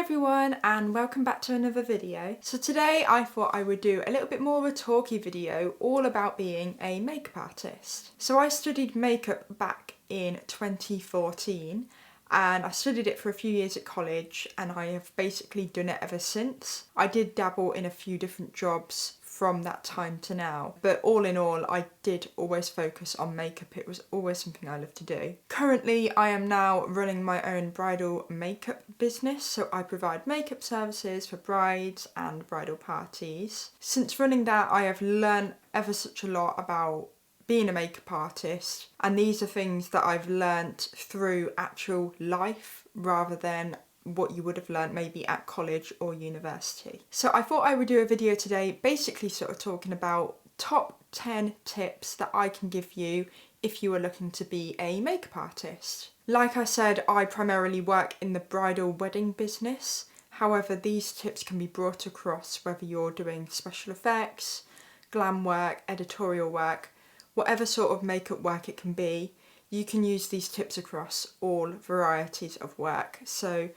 everyone and welcome back to another video. So today I thought I would do a little bit more of a talky video all about being a makeup artist. So I studied makeup back in 2014 and I studied it for a few years at college and I have basically done it ever since. I did dabble in a few different jobs from that time to now, but all in all I did always focus on makeup. It was always something I loved to do. Currently I am now running my own bridal makeup business, so I provide makeup services for brides and bridal parties. Since running that I have learned ever such a lot about being a makeup artist, and these are things that I've learnt through actual life rather than what you would have learnt maybe at college or university. So I thought I would do a video today basically sort of talking about top 10 tips that I can give you if you are looking to be a makeup artist. Like I said, I primarily work in the bridal wedding business. However, these tips can be brought across whether you're doing special effects, glam work, editorial work, whatever sort of makeup work it can be. You can use these tips across all varieties of work. So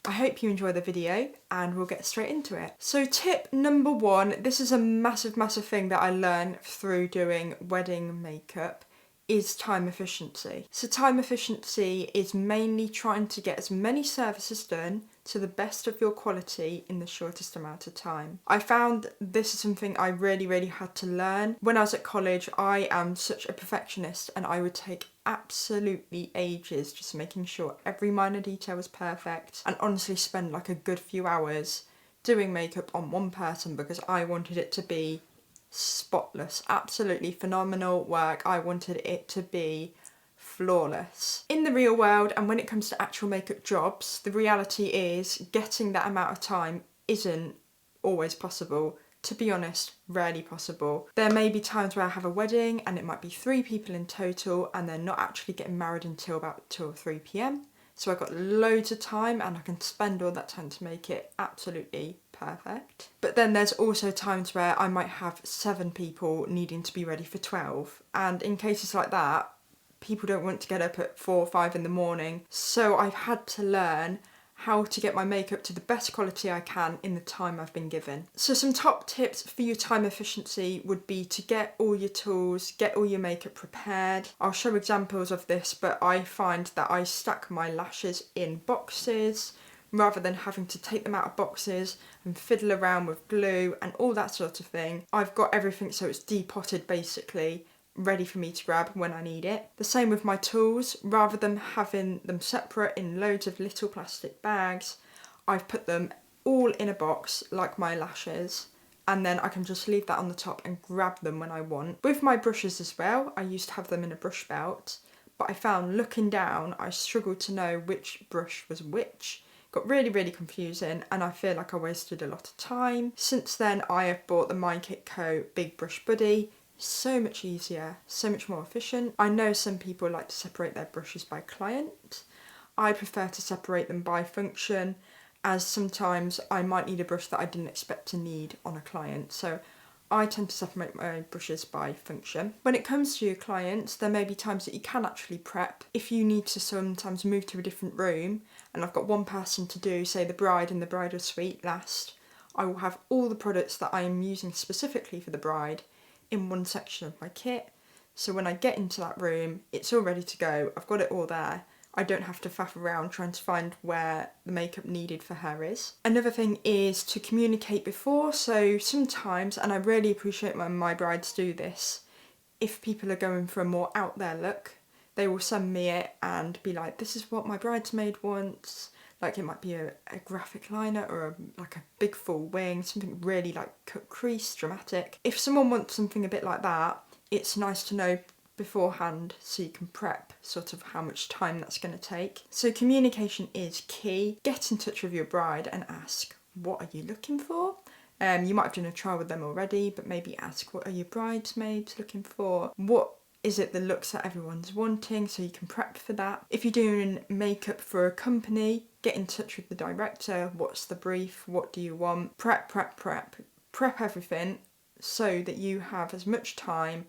I hope you enjoy the video and we'll get straight into it. So tip number one, this is a massive thing that I learned through doing wedding makeup, is time efficiency. So time efficiency is mainly trying to get as many services done to the best of your quality in the shortest amount of time. I found this is something I really had to learn. When I was at college, I am such a perfectionist and I would take absolutely ages just making sure every minor detail was perfect, and honestly spend like a good few hours doing makeup on one person because I wanted it to be spotless, absolutely phenomenal work. I wanted it to be flawless. In the real world, and when it comes to actual makeup jobs, the reality is getting that amount of time isn't always possible. To be honest, rarely possible. There may be times where I have a wedding and it might be 3 people in total and they're not actually getting married until about 2 or 3 p.m. So I've got loads of time and I can spend all that time to make it absolutely perfect. But then there's also times where I might have 7 people needing to be ready for 12. And in cases like that, people don't want to get up at 4 or 5 in the morning. So I've had to learn how to get my makeup to the best quality I can in the time I've been given. So some top tips for your time efficiency would be to get all your tools, get all your makeup prepared. I'll show examples of this, but I find that I stack my lashes in boxes rather than having to take them out of boxes and fiddle around with glue and all that sort of thing. I've got everything so it's depotted basically, ready for me to grab when I need it. The same with my tools. Rather than having them separate in loads of little plastic bags, I've put them all in a box like my lashes, and then I can just leave that on the top and grab them when I want. With my brushes as well, I used to have them in a brush belt, but I found looking down I struggled to know which brush was which. Got really confusing and I feel like I wasted a lot of time. Since then I have bought the My Kit Co Big Brush Buddy. So much easier, so much more efficient. I know some people like to separate their brushes by client. I prefer to separate them by function, as sometimes I might need a brush that I didn't expect to need on a client. So I tend to separate my brushes by function. When it comes to your clients, there may be times that you can actually prep. If you need to sometimes move to a different room and I've got one person to do, say, the bride and the bridal suite last, I will have all the products that I am using specifically for the bride in one section of my kit, so when I get into that room it's all ready to go. I've got it all there. I don't have to faff around trying to find where the makeup needed for her is. Another thing is to communicate before. So sometimes, and I really appreciate when my brides do this, if people are going for a more out there look, they will send me it and be like, this is what my bridesmaid wants. Like it might be a graphic liner or like a big full wing, something really like cut crease, dramatic. If someone wants something a bit like that, it's nice to know beforehand so you can prep sort of how much time that's going to take. So communication is key. Get in touch with your bride and ask, what are you looking for? You might have done a trial with them already, but maybe ask, what are your bridesmaids looking for? What is it the looks that everyone's wanting, so you can prep for that. If you're doing makeup for a company, get in touch with the director. What's the brief? What do you want? Prep everything so that you have as much time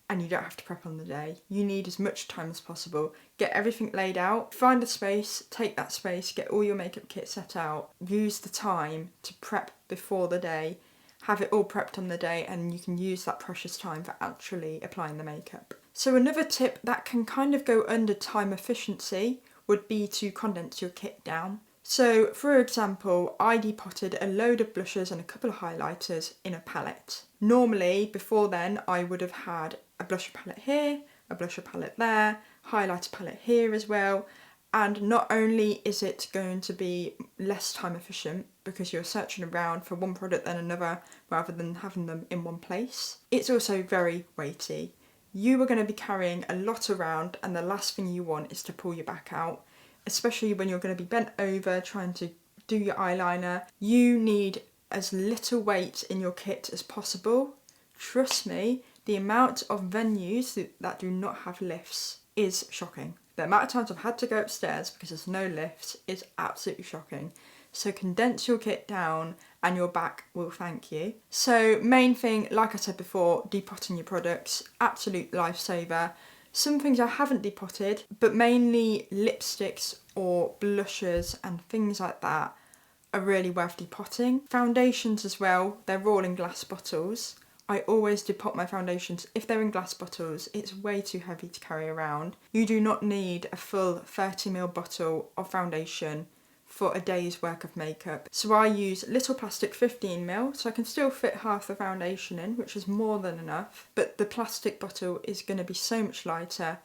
and you don't have to prep on the day. You need as much time as possible. Get everything laid out, find a space, take that space, get all your makeup kit set out, use the time to prep before the day, have it all prepped on the day, and you can use that precious time for actually applying the makeup. So another tip that can kind of go under time efficiency would be to condense your kit down. So for example, I depotted a load of blushes and a couple of highlighters in a palette. Normally, before then, I would have had a blusher palette here, a blusher palette there, highlighter palette here as well. And not only is it going to be less time efficient because you're searching around for one product then another rather than having them in one place, it's also very weighty. You are going to be carrying a lot around, and the last thing you want is to pull your back out, especially when you're going to be bent over trying to do your eyeliner. You need as little weight in your kit as possible. Trust me, the amount of venues that do not have lifts is shocking. The amount of times I've had to go upstairs because there's no lift is absolutely shocking. So condense your kit down and your back will thank you. So main thing, like I said before, depotting your products, absolute lifesaver. Some things I haven't depotted, but mainly lipsticks or blushes and things like that are really worth depotting. Foundations as well, they're all in glass bottles. I always depot my foundations if they're in glass bottles. It's way too heavy to carry around. You do not need a full 30ml bottle of foundation for a day's work of makeup. So I use little plastic 15ml, so I can still fit half the foundation in, which is more than enough. But the plastic bottle is going to be so much lighter,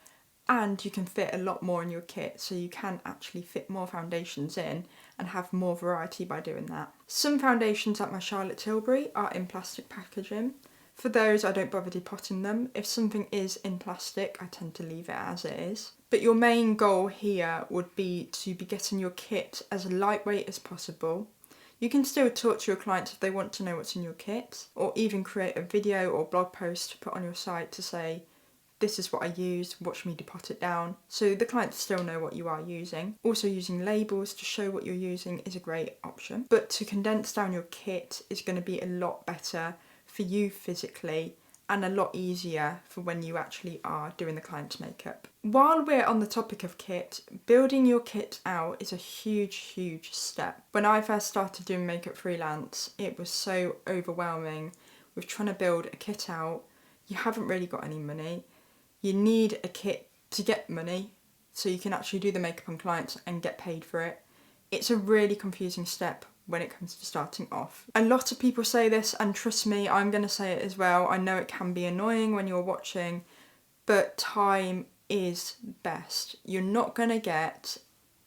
and you can fit a lot more in your kit, so you can actually fit more foundations in and have more variety by doing that. Some foundations at my Charlotte Tilbury are in plastic packaging. For those, I don't bother depotting them. If something is in plastic, I tend to leave it as it is. But your main goal here would be to be getting your kit as lightweight as possible. You can still talk to your clients if they want to know what's in your kit, or even create a video or blog post to put on your site to say, this is what I used, watch me depot it down, so the clients still know what you are using. Also, using labels to show what you're using is a great option. But to condense down your kit is going to be a lot better for you physically and a lot easier for when you actually are doing the client's makeup. While we're on the topic of kit, building your kit out is a huge step. When I first started doing makeup freelance, it was so overwhelming with trying to build a kit out. You haven't really got any money. You need a kit to get money so you can actually do the makeup on clients and get paid for it. It's a really confusing step when it comes to starting off. A lot of people say this, and trust me, I'm going to say it as well. I know it can be annoying when you're watching, but time is best. You're not going to get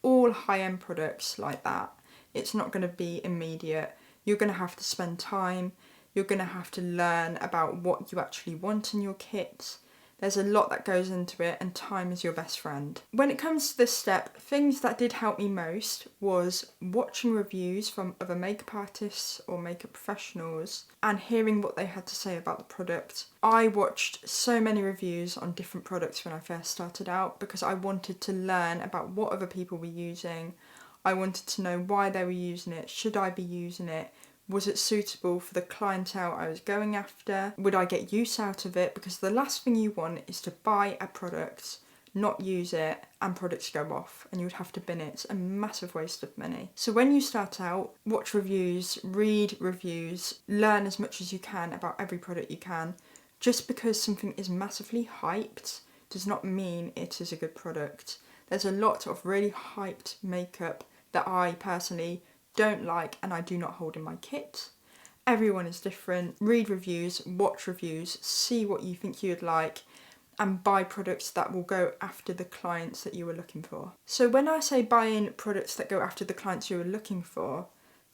all high-end products like that. It's not going to be immediate. You're going to have to spend time. You're going to have to learn about what you actually want in your kit. There's a lot that goes into it, and time is your best friend. When it comes to this step, things that did help me most was watching reviews from other makeup artists or makeup professionals and hearing what they had to say about the product. I watched so many reviews on different products when I first started out because I wanted to learn about what other people were using. I wanted to know why they were using it. Should I be using it? Was it suitable for the clientele I was going after? Would I get use out of it? Because the last thing you want is to buy a product, not use it, and products go off and you would have to bin it. It's a massive waste of money. So when you start out, watch reviews, read reviews, learn as much as you can about every product you can. Just because something is massively hyped does not mean it is a good product. There's a lot of really hyped makeup that I personally don't like and I do not hold in my kit. Everyone is different. Read reviews, watch reviews, see what you think you'd like, and buy products that will go after the clients that you were looking for. So when I say buying products that go after the clients you were looking for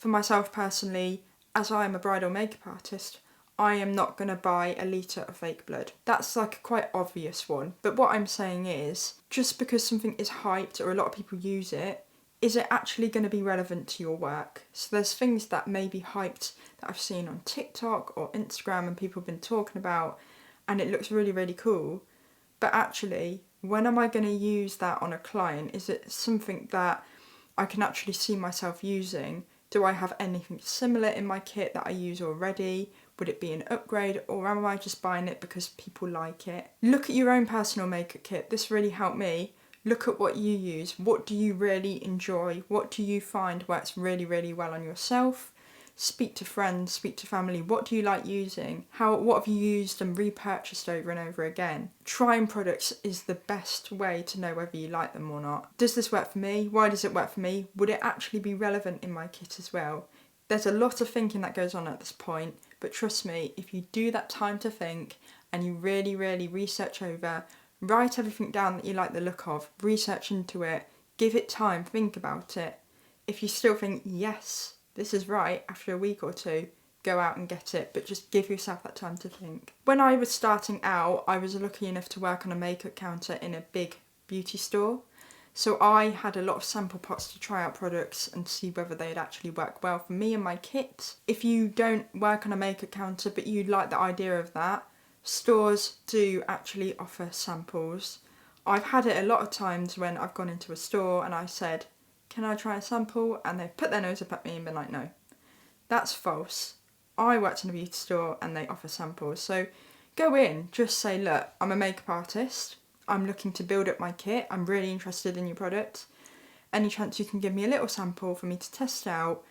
myself personally, as I am a bridal makeup artist, I am not going to buy a litre of fake blood. That's like a quite obvious one. But what I'm saying is, just because something is hyped or a lot of people use it, is it actually going to be relevant to your work? So there's things that may be hyped that I've seen on TikTok or Instagram and people have been talking about, and it looks really cool. But actually, when am I going to use that on a client? Is it something that I can actually see myself using? Do I have anything similar in my kit that I use already? Would it be an upgrade, or am I just buying it because people like it? Look at your own personal makeup kit. This really helped me. Look at what you use. What do you really enjoy? What do you find works really, really well on yourself? Speak to friends, speak to family. What do you like using? What have you used and repurchased over and over again? Trying products is the best way to know whether you like them or not. Does this work for me? Why does it work for me? Would it actually be relevant in my kit as well? There's a lot of thinking that goes on at this point, but trust me, if you do that time to think and you really, really research over, write everything down that you like the look of, research into it, give it time, think about it. If you still think, yes, this is right, after a week or two, go out and get it, but just give yourself that time to think. When I was starting out, I was lucky enough to work on a makeup counter in a big beauty store. So I had a lot of sample pots to try out products and see whether they'd actually work well for me and my kit. If you don't work on a makeup counter but you like the idea of that, stores do actually offer samples. I've had it a lot of times when I've gone into a store and I said, can I try a sample? And they've put their nose up at me and been like, no. That's false. I worked in a beauty store and they offer samples. So go in, just say, look, I'm a makeup artist. I'm looking to build up my kit. I'm really interested in your product. Any chance you can give me a little sample for me to test out?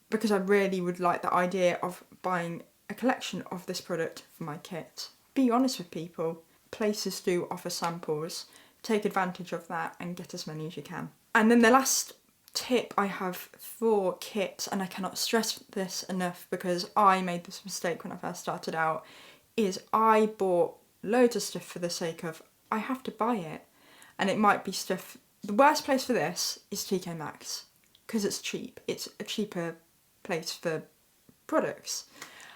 Because I really would like the idea of buying a collection of this product for my kit. Be honest with people. Places do offer samples. Take advantage of that and get as many as you can. And then the last tip I have for kit, and I cannot stress this enough because I made this mistake when I first started out, is I bought loads of stuff for the sake of I have to buy it. And it might be stuff, the worst place for this is TK Maxx because it's cheap. It's a cheaper place for products.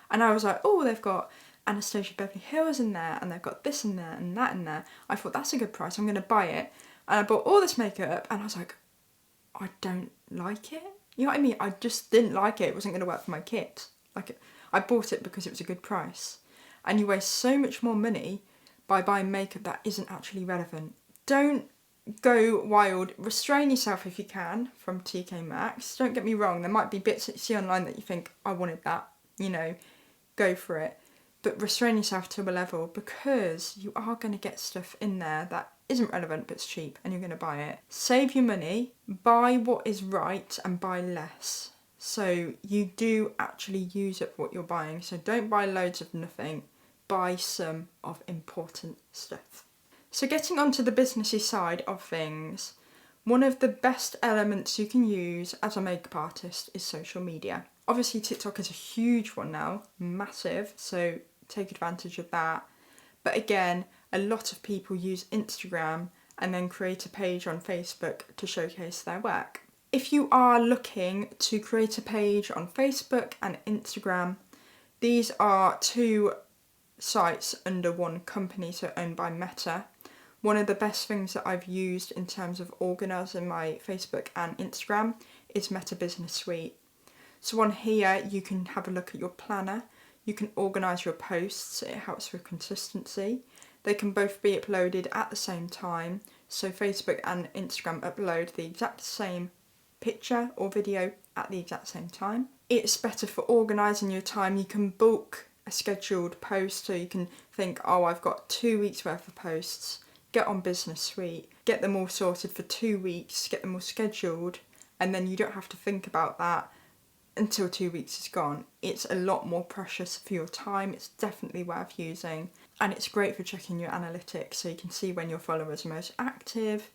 And I was like, oh, they've got Anastasia Beverly Hills in there and they've got this in there and that in there. I thought that's a good price, I'm going to buy it. And I bought all this makeup and I was like, I don't like it. You know what I mean? I just didn't like it. It wasn't going to work for my kit. I bought it because it was a good price. And you waste so much more money by buying makeup that isn't actually relevant. Don't go wild. Restrain yourself if you can from TK Maxx. Don't get me wrong. There might be bits that you see online that you think, I wanted that. You know, go for it. But restrain yourself to a level because you are going to get stuff in there that isn't relevant but it's cheap and you're going to buy it. Save your money, buy what is right and buy less. So you do actually use up what you're buying. So don't buy loads of nothing, buy some of important stuff. So getting onto the businessy side of things, one of the best elements you can use as a makeup artist is social media. Obviously TikTok is a huge one now, massive, so take advantage of that. But again, a lot of people use Instagram and then create a page on Facebook to showcase their work. If you are looking to create a page on Facebook and Instagram, these are two sites under one company, so owned by Meta. One of the best things that I've used in terms of organising my Facebook and Instagram is Meta Business Suite. So on here you can have a look at your planner, you can organise your posts, it helps with consistency. They can both be uploaded at the same time, so Facebook and Instagram upload the exact same picture or video at the exact same time. It's better for organising your time. You can book a scheduled post, so you can think, oh, I've got 2 weeks worth of posts, get on Business Suite, get them all sorted for 2 weeks, get them all scheduled, and then you don't have to think about that until 2 weeks is gone. It's a lot more precious for your time. It's definitely worth using, and it's great for checking your analytics, so you can see when your followers are most active.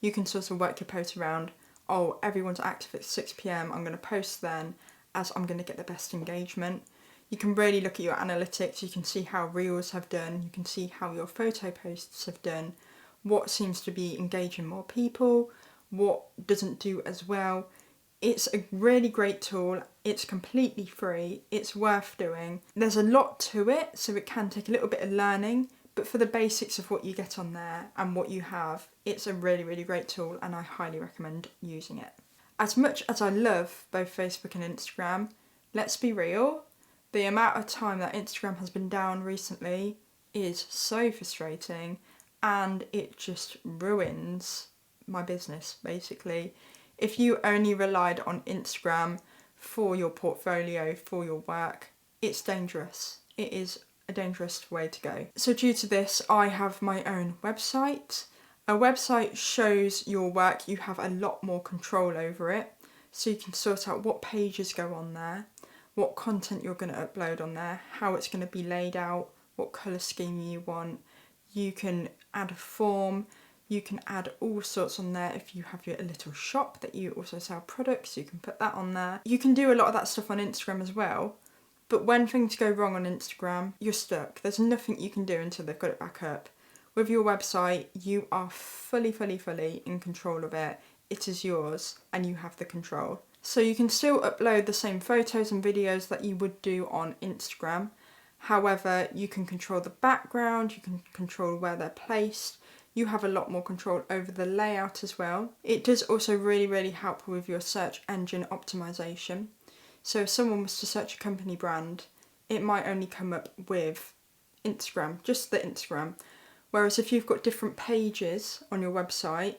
You can sort of work your post around, oh, everyone's active at 6 p.m, I'm going to post then as I'm going to get the best engagement. You can really look at your analytics. You can see how reels have done, you can see how your photo posts have done, what seems to be engaging more people, what doesn't do as well. It's a really great tool, it's completely free, it's worth doing. There's a lot to it, so it can take a little bit of learning, but for the basics of what you get on there and what you have, it's a really, really great tool and I highly recommend using it. As much as I love both Facebook and Instagram, let's be real, the amount of time that Instagram has been down recently is so frustrating and it just ruins my business basically. If you only relied on Instagram for your portfolio, for your work, it's dangerous. It is a dangerous way to go. So due to this, I have my own website. A website shows your work. You have a lot more control over it. So you can sort out what pages go on there, what content you're going to upload on there, how it's going to be laid out, what colour scheme you want. You can add a form. You can add all sorts on there. If you have your little shop that you also sell products, you can put that on there. You can do a lot of that stuff on Instagram as well. But when things go wrong on Instagram, you're stuck. There's nothing you can do until they've got it back up. With your website, you are fully in control of it. It is yours and you have the control. So you can still upload the same photos and videos that you would do on Instagram. However, you can control the background, you can control where they're placed. You have a lot more control over the layout as well. It does also really help with your search engine optimization. So if someone was to search a company brand, it might only come up with Instagram, just the Instagram. Whereas if you've got different pages on your website,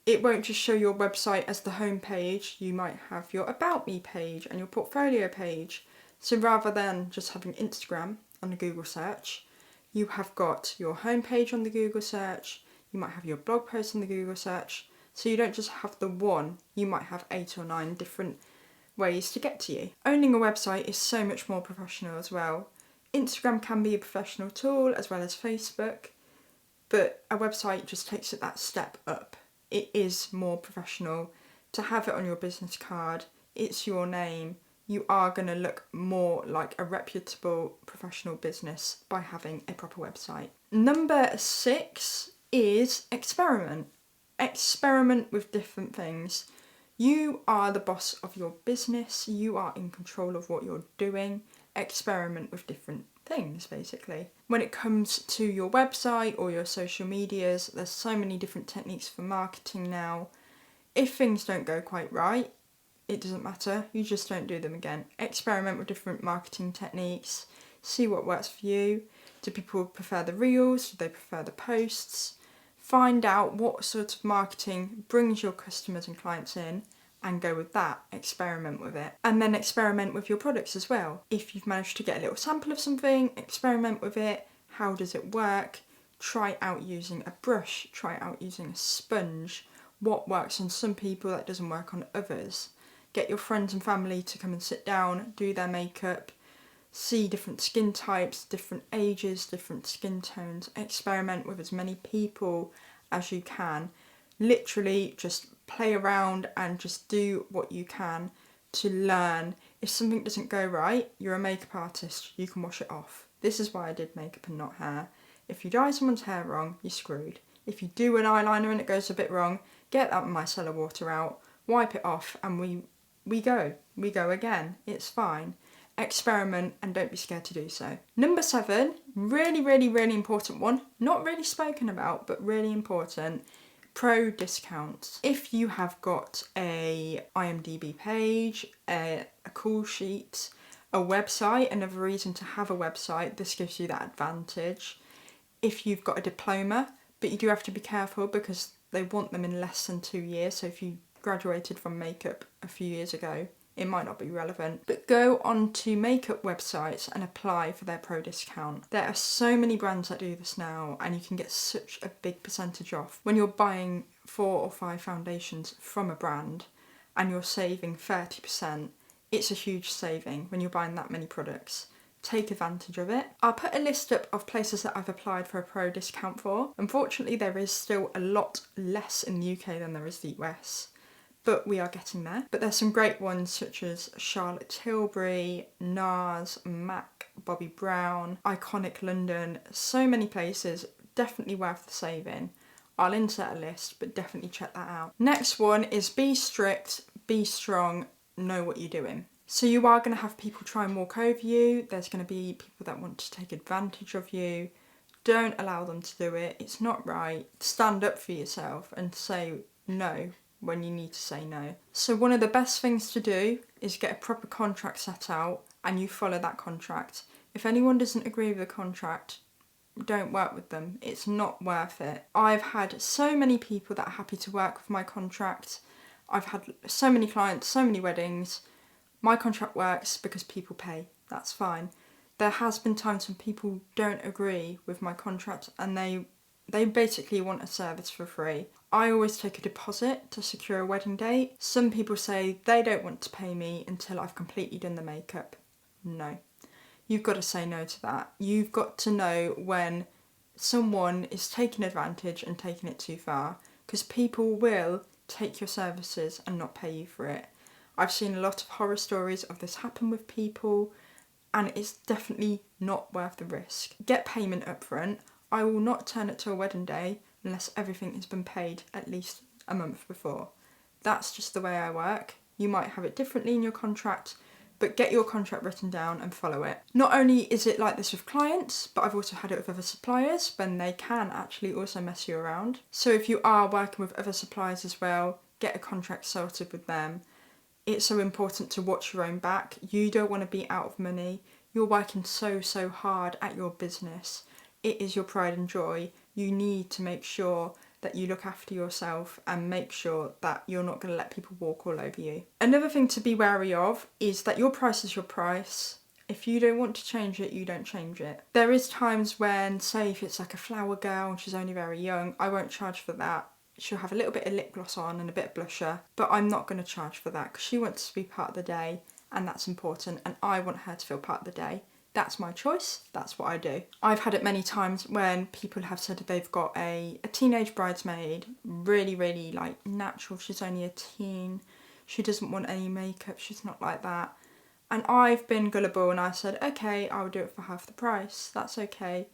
it won't just show your website as the home page. You might have your About Me page and your portfolio page. So rather than just having Instagram on a Google search, you have got your homepage on the Google search, you might have your blog post on the Google search, so you don't just have the one, you might have 8 or 9 different ways to get to you. Owning a website is so much more professional as well. Instagram can be a professional tool as well as Facebook, but a website just takes it that step up. It is more professional. To have it on your business card, it's your name. You are going to look more like a reputable professional business by having a proper website. Number 6 is experiment. Experiment with different things. You are the boss of your business. You are in control of what you're doing. Experiment with different things, basically. When it comes to your website or your social medias, there's so many different techniques for marketing now. If things don't go quite right, it doesn't matter, you just don't do them again. Experiment with different marketing techniques, see what works for you. Do people prefer the reels? Do they prefer the posts? Find out what sort of marketing brings your customers and clients in and go with that. Experiment with it. And then experiment with your products as well. If you've managed to get a little sample of something, experiment with it. How does it work? Try out using a brush, try out using a sponge. What works on some people that doesn't work on others. Get your friends and family to come and sit down, do their makeup, see different skin types, different ages, different skin tones, experiment with as many people as you can. Literally just play around and just do what you can to learn. If something doesn't go right, you're a makeup artist, you can wash it off. This is why I did makeup and not hair. If you dye someone's hair wrong, you're screwed. If you do an eyeliner and it goes a bit wrong, get that micellar water out, wipe it off, and we go again. It's fine. Experiment and don't be scared to do so. Number 7, really important one, not really spoken about, but really important, pro discounts. If you have got a IMDb page, a call sheet, a website, another reason to have a website, this gives you that advantage. If you've got a diploma, but you do have to be careful because they want them in less than 2 years, so if you graduated from makeup a few years ago, it might not be relevant. But go on to makeup websites and apply for their pro discount. There are so many brands that do this now and you can get such a big percentage off. When you're buying 4 or 5 foundations from a brand and you're saving 30%, it's a huge saving when you're buying that many products. Take advantage of it. I'll put a list up of places that I've applied for a pro discount for. Unfortunately, there is still a lot less in the UK than there is the US. But we are getting there. But there's some great ones such as Charlotte Tilbury, NARS, MAC, Bobbi Brown, Iconic London, so many places, definitely worth the saving. I'll insert a list, but definitely check that out. Next one is be strict, be strong, know what you're doing. So you are going to have people try and walk over you, there's going to be people that want to take advantage of you. Don't allow them to do it, it's not right. Stand up for yourself and say no when you need to say no. So one of the best things to do is get a proper contract set out and you follow that contract. If anyone doesn't agree with the contract, don't work with them. It's not worth it. I've had so many people that are happy to work with my contract. I've had so many clients, so many weddings. My contract works because people pay. that's fine. There has been times when people don't agree with my contract and they basically want a service for free. I always take a deposit to secure a wedding date. Some people say they don't want to pay me until I've completely done the makeup. No. You've got to say no to that. You've got to know when someone is taking advantage and taking it too far, because people will take your services and not pay you for it. I've seen a lot of horror stories of this happen with people, and it's definitely not worth the risk. Get payment up front. I will not turn it to a wedding day unless everything has been paid at least a month before. That's just the way I work. You might have it differently in your contract, but get your contract written down and follow it. Not only is it like this with clients, but I've also had it with other suppliers when they can actually also mess you around. So if you are working with other suppliers as well, get a contract sorted with them. It's so important to watch your own back. You don't want to be out of money. You're working so hard at your business. It is your pride and joy. You need to make sure that you look after yourself and make sure that you're not going to let people walk all over you. Another thing to be wary of is that your price is your price. If you don't want to change it, you don't change it. There is times when, say if it's like a flower girl and she's only very young, I won't charge for that. She'll have a little bit of lip gloss on and a bit of blusher, but I'm not going to charge for that because she wants to be part of the day and that's important, and I want her to feel part of the day. That's my choice, that's what I do. I've had it many times when people have said they've got a teenage bridesmaid, really like natural, she's only a teen, she doesn't want any makeup, she's not like that. And I've been gullible and I said, okay, I'll do it for half the price, that's okay.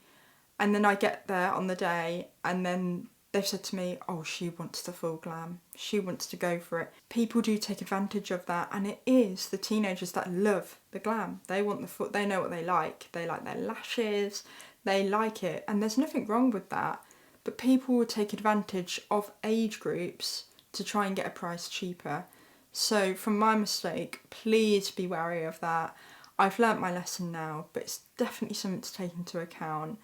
And then I get there on the day and then they've said to me, oh, she wants the full glam. She wants to go for it. People do take advantage of that, and it is the teenagers that love the glam. They want the full, they know what they like. They like their lashes, they like it, and there's nothing wrong with that. But people will take advantage of age groups to try and get a price cheaper. So from my mistake, please be wary of that. I've learnt my lesson now, but it's definitely something to take into account.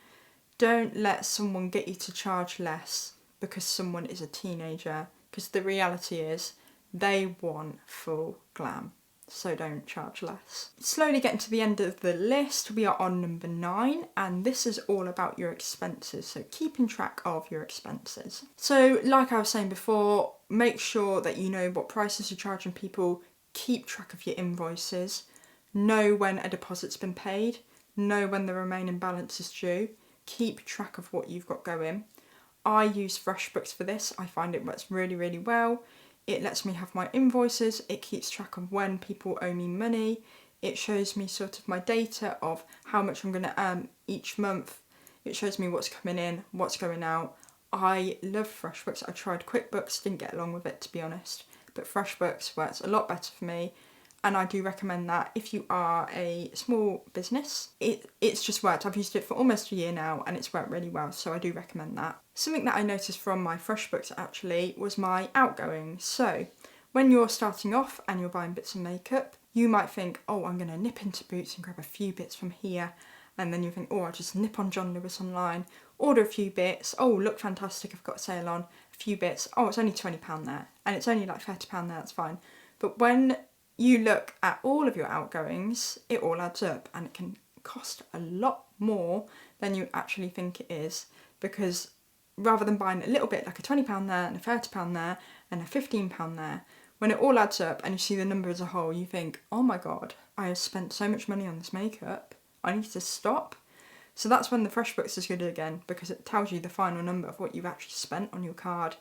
Don't let someone get you to charge less because someone is a teenager, because the reality is they want full glam, so don't charge less. Slowly getting to the end of the list, we are on number 9, and this is all about your expenses, so keeping track of your expenses. So like I was saying before, make sure that you know what prices you're charging people, keep track of your invoices, know when a deposit's been paid, know when the remaining balance is due, keep track of what you've got going. I use FreshBooks for this. I find it works really well. It lets me have my invoices. It keeps track of when people owe me money. It shows me sort of my data of how much I'm going to earn each month. It shows me what's coming in, what's going out. I love FreshBooks. I tried QuickBooks, didn't get along with it to be honest, but FreshBooks works a lot better for me. And I do recommend that if you are a small business. It's just worked. I've used it for almost a year now and it's worked really well, so I do recommend that. Something that I noticed from my FreshBooks actually was my outgoings. So when you're starting off and you're buying bits of makeup, you might think, oh, I'm going to nip into Boots and grab a few bits from here. And then you think, oh, I'll just nip on John Lewis online, order a few bits. Oh, look fantastic, I've got a sale on. A few bits. Oh, it's only £20 there. And it's only like £30 there, that's fine. But when you look at all of your outgoings, it all adds up and it can cost a lot more than you actually think it is, because rather than buying a little bit like a £20 there and a £30 there and a £15 there, when it all adds up and you see the number as a whole, you think, oh my god, I have spent so much money on this makeup, I need to stop. So that's when the FreshBooks is good again, because it tells you the final number of what you've actually spent on your card.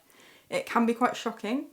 It can be quite shocking,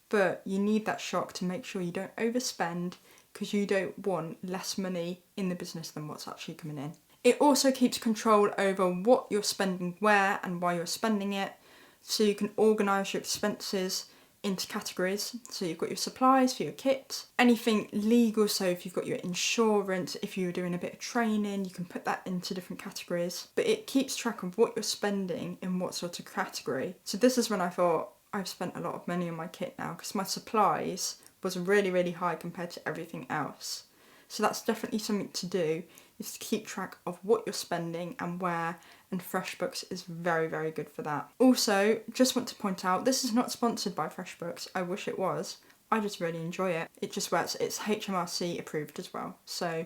but you need that shock to make sure you don't overspend, because you don't want less money in the business than what's actually coming in. It also keeps control over what you're spending where and why you're spending it, so you can organise your expenses into categories. So you've got your supplies for your kit, anything legal, so if you've got your insurance, if you're doing a bit of training, you can put that into different categories. But it keeps track of what you're spending in what sort of category. So this is when I thought, I've spent a lot of money on my kit now, because my supplies was really high compared to everything else. So that's definitely something to do, is to keep track of what you're spending and where, and FreshBooks is very good for that. Also, just want to point out, this is not sponsored by FreshBooks. I wish it was. I just really enjoy it. It just works. It's HMRC approved as well. So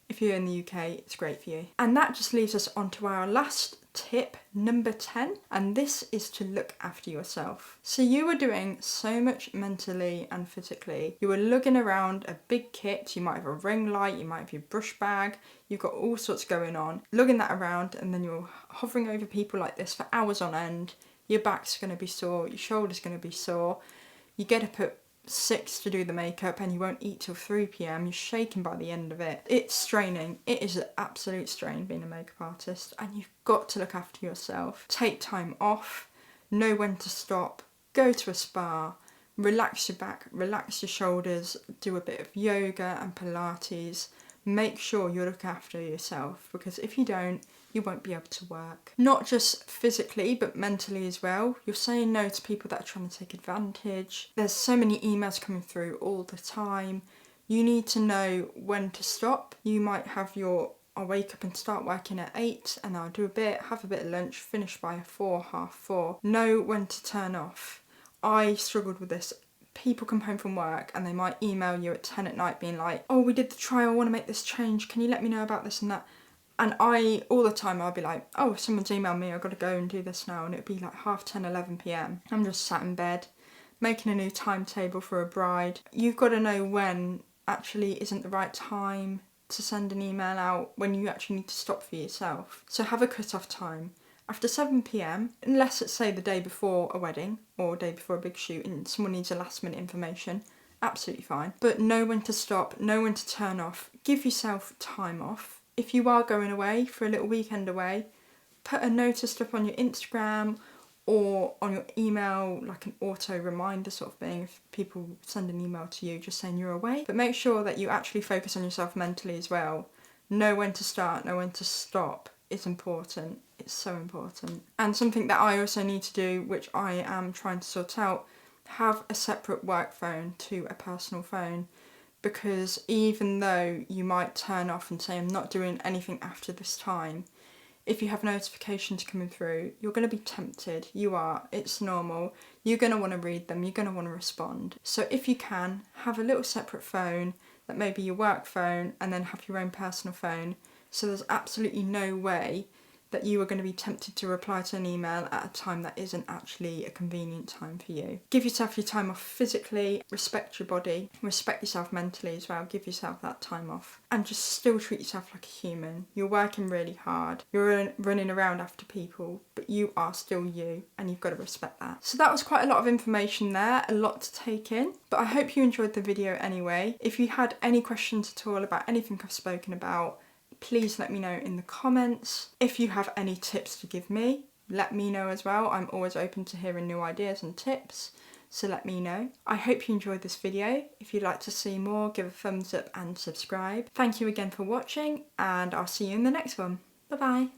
If you're in the UK, it's great for you. And that just leaves us onto our last tip, number 10, and this is to look after yourself. So you were doing so much mentally and physically. You were lugging around a big kit. You might have a ring light, you might have your brush bag, you've got all sorts going on, lugging that around, and then you're hovering over people like this for hours on end. Your back's going to be sore, your shoulder's going to be sore. You get up at 6 to do the makeup and you won't eat till 3 p.m. You're shaking by the end of it. It's straining. It is an absolute strain being a makeup artist, and you've got to look after yourself. Take time off, know when to stop, go to a spa, relax your back, relax your shoulders, do a bit of yoga and Pilates. Make sure you look after yourself, because if you don't, you won't be able to work. Not just physically, but mentally as well. You're saying no to people that are trying to take advantage. There's so many emails coming through all the time. You need to know when to stop. You might have I'll wake up and start working at 8 and I'll do a bit, have a bit of lunch, finish by 4, half 4. Know when to turn off. I struggled with this. People come home from work and they might email you at 10 at night being like, oh, we did the trial, I want to make this change, can you let me know about this and that? And all the time I'll be like, oh, someone's emailed me, I've got to go and do this now. And it'd be like 10:30, 11 p.m. I'm just sat in bed, making a new timetable for a bride. You've got to know when actually isn't the right time to send an email out, when you actually need to stop for yourself. So have a cut-off time. After 7 p.m, unless it's say the day before a wedding or day before a big shoot and someone needs a last minute information, absolutely fine. But know when to stop, know when to turn off, give yourself time off. If you are going away for a little weekend away, put a notice up on your Instagram or on your email, like an auto reminder sort of thing, if people send an email to you just saying you're away. But make sure that you actually focus on yourself mentally as well. Know when to start, know when to stop. It's important. It's so important. And something that I also need to do, which I am trying to sort out, have a separate work phone to a personal phone. Because even though you might turn off and say, I'm not doing anything after this time, if you have notifications coming through, you're going to be tempted. You are. It's normal. You're going to want to read them. You're going to want to respond. So if you can, have a little separate phone, that may be your work phone, and then have your own personal phone. So there's absolutely no way that you are going to be tempted to reply to an email at a time that isn't actually a convenient time for you. Give yourself your time off physically, respect your body, respect yourself mentally as well, give yourself that time off. And just still treat yourself like a human. You're working really hard, you're running around after people, but you are still you, and you've got to respect that. So that was quite a lot of information there, a lot to take in, but I hope you enjoyed the video anyway. If you had any questions at all about anything I've spoken about, please let me know in the comments. If you have any tips to give me, let me know as well. I'm always open to hearing new ideas and tips, so let me know. I hope you enjoyed this video. If you'd like to see more, give a thumbs up and subscribe. Thank you again for watching, and I'll see you in the next one. Bye bye.